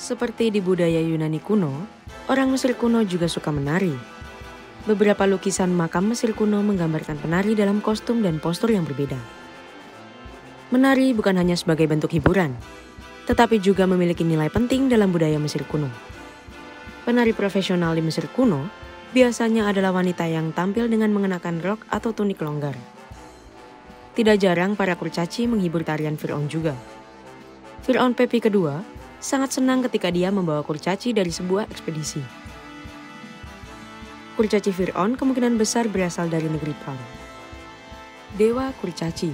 Seperti di budaya Yunani kuno, orang Mesir kuno juga suka menari. Beberapa lukisan makam Mesir kuno menggambarkan penari dalam kostum dan postur yang berbeda. Menari bukan hanya sebagai bentuk hiburan, tetapi juga memiliki nilai penting dalam budaya Mesir kuno. Penari profesional di Mesir kuno biasanya adalah wanita yang tampil dengan mengenakan rok atau tunik longgar. Tidak jarang para kurcaci menghibur tarian Fir'aun juga. Fir'aun Pepi kedua sangat senang ketika dia membawa kurcaci dari sebuah ekspedisi. Kurcaci Fir'aun kemungkinan besar berasal dari negeri Pram. Dewa kurcaci.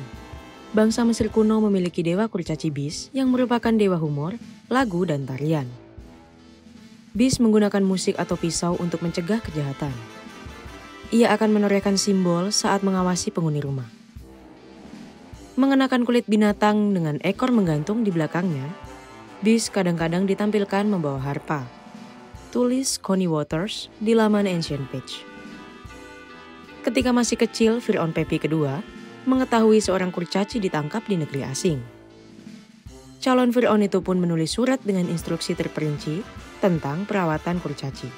Bangsa Mesir kuno memiliki dewa kurcaci Bis yang merupakan dewa humor, lagu, dan tarian. Bis menggunakan musik atau pisau untuk mencegah kejahatan. Ia akan menorehkan simbol saat mengawasi penghuni rumah. Mengenakan kulit binatang dengan ekor menggantung di belakangnya, Bis kadang-kadang ditampilkan membawa harpa. Tulis Connie Waters di laman Ancient Page. Ketika masih kecil, Fir'aun Pepi kedua mengetahui seorang kurcaci ditangkap di negeri asing. Calon Fir'aun itu pun menulis surat dengan instruksi terperinci tentang perawatan kurcaci.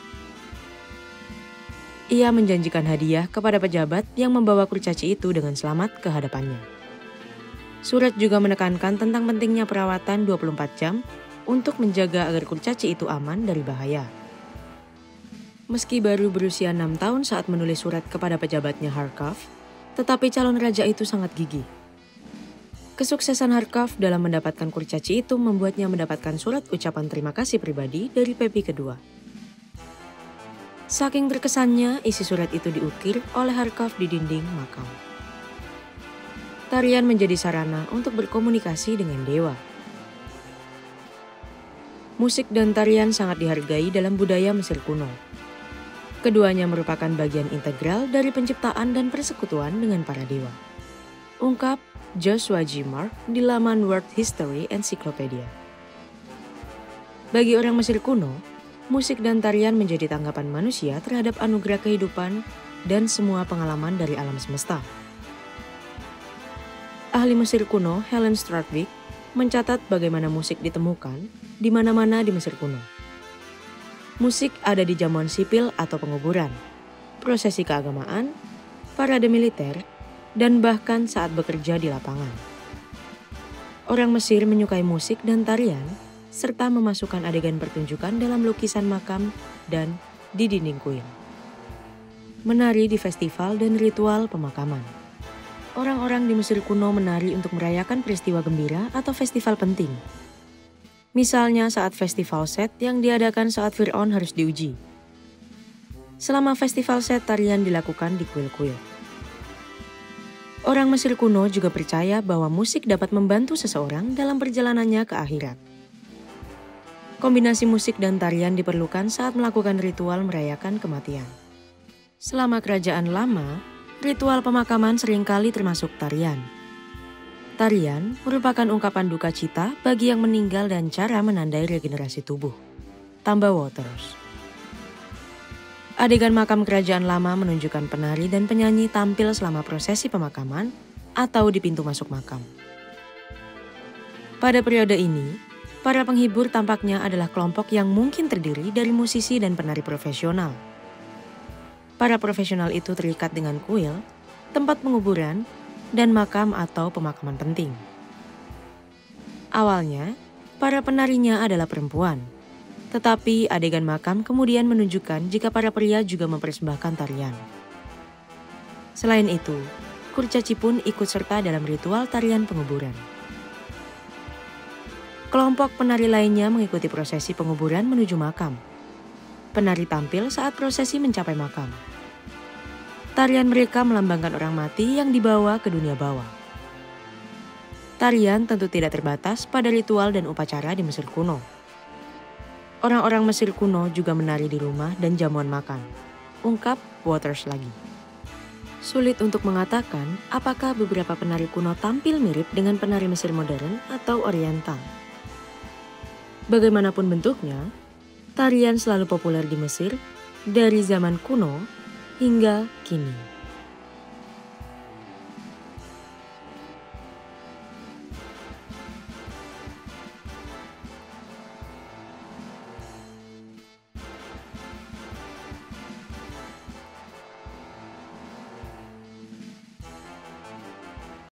Ia menjanjikan hadiah kepada pejabat yang membawa kurcaci itu dengan selamat ke hadapannya. Surat juga menekankan tentang pentingnya perawatan 24 jam untuk menjaga agar kurcaci itu aman dari bahaya. Meski baru berusia 6 tahun saat menulis surat kepada pejabatnya Harkov, tetapi calon raja itu sangat gigih. Kesuksesan Harkov dalam mendapatkan kurcaci itu membuatnya mendapatkan surat ucapan terima kasih pribadi dari Pepi kedua. Saking terkesannya, isi surat itu diukir oleh Harkov di dinding makam. Tarian menjadi sarana untuk berkomunikasi dengan dewa. Musik dan tarian sangat dihargai dalam budaya Mesir kuno. Keduanya merupakan bagian integral dari penciptaan dan persekutuan dengan para dewa. Ungkap Joshua G. Mark di laman World History Encyclopedia. Bagi orang Mesir kuno, musik dan tarian menjadi tanggapan manusia terhadap anugerah kehidupan dan semua pengalaman dari alam semesta. Ahli Mesir kuno Helen Stradwick mencatat bagaimana musik ditemukan di mana-mana di Mesir kuno. Musik ada di jamuan sipil atau penguburan, prosesi keagamaan, parade militer, dan bahkan saat bekerja di lapangan. Orang Mesir menyukai musik dan tarian, serta memasukkan adegan pertunjukan dalam lukisan makam dan di dinding kuil. Menari di festival dan ritual pemakaman. Orang-orang di Mesir kuno menari untuk merayakan peristiwa gembira atau festival penting. Misalnya saat festival Set yang diadakan saat Fir'aun harus diuji. Selama festival Set, tarian dilakukan di kuil-kuil. Orang Mesir kuno juga percaya bahwa musik dapat membantu seseorang dalam perjalanannya ke akhirat. Kombinasi musik dan tarian diperlukan saat melakukan ritual merayakan kematian. Selama kerajaan lama, ritual pemakaman seringkali termasuk tarian. Tarian merupakan ungkapan duka cita bagi yang meninggal dan cara menandai regenerasi tubuh. Tambah Waters. Adegan makam kerajaan lama menunjukkan penari dan penyanyi tampil selama prosesi pemakaman atau di pintu masuk makam. Pada periode ini, para penghibur tampaknya adalah kelompok yang mungkin terdiri dari musisi dan penari profesional. Para profesional itu terikat dengan kuil, tempat penguburan, dan makam atau pemakaman penting. Awalnya, para penarinya adalah perempuan, tetapi adegan makam kemudian menunjukkan jika para pria juga mempersembahkan tarian. Selain itu, kurcaci pun ikut serta dalam ritual tarian penguburan. Kelompok penari lainnya mengikuti prosesi penguburan menuju makam. Penari tampil saat prosesi mencapai makam. Tarian mereka melambangkan orang mati yang dibawa ke dunia bawah. Tarian tentu tidak terbatas pada ritual dan upacara di Mesir kuno. Orang-orang Mesir kuno juga menari di rumah dan jamuan makan. Ungkap Waters lagi. Sulit untuk mengatakan apakah beberapa penari kuno tampil mirip dengan penari Mesir modern atau oriental. Bagaimanapun bentuknya, tarian selalu populer di Mesir dari zaman kuno hingga kini.